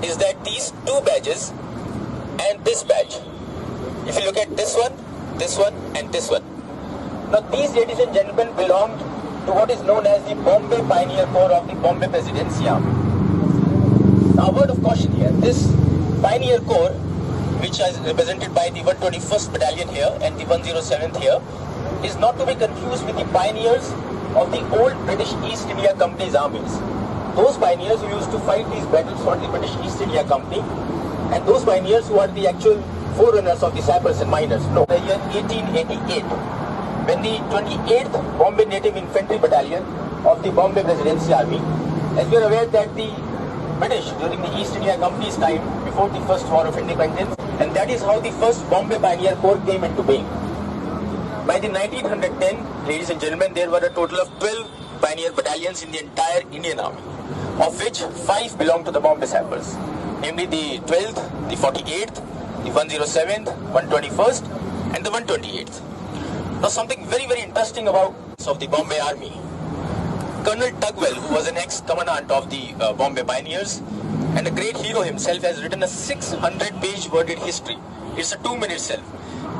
is that these two badges and this badge, if you look at this one, and this one. Now these, ladies and gentlemen, belonged to what is known as the Bombay Pioneer Corps of the Bombay Presidency Army. Now, a word of caution here. This Pioneer Corps, which is represented by the 121st Battalion here and the 107th here, is not to be confused with the pioneers of the old British East India Company's armies. Those pioneers who used to fight these battles for the British East India Company, and those pioneers who are the actual forerunners of the sappers and miners. No, the year 1888, when the 28th Bombay Native Infantry Battalion of the Bombay Presidency Army, as we are aware that the British during the East India Company's time, before the first War of Independence, and that is how the first Bombay Pioneer Corps came into being. By the 1910, ladies and gentlemen, there were a total of 12 pioneer battalions in the entire Indian Army, of which 5 belonged to the Bombay Sappers, namely the 12th, the 48th, the 107th, 121st, and the 128th. Now, something very, very interesting about of the Bombay Army. Colonel Tugwell, who was an ex-commandant of the Bombay Pioneers and a great hero himself, has written a 600-page worded history. It's a 2 minute itself.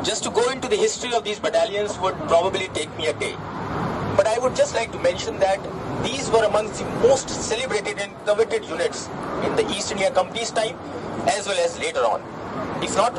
Just to go into the history of these battalions would probably take me a day. But I would just like to mention that these were amongst the most celebrated and coveted units in the East India Company's time, as well as later on. If not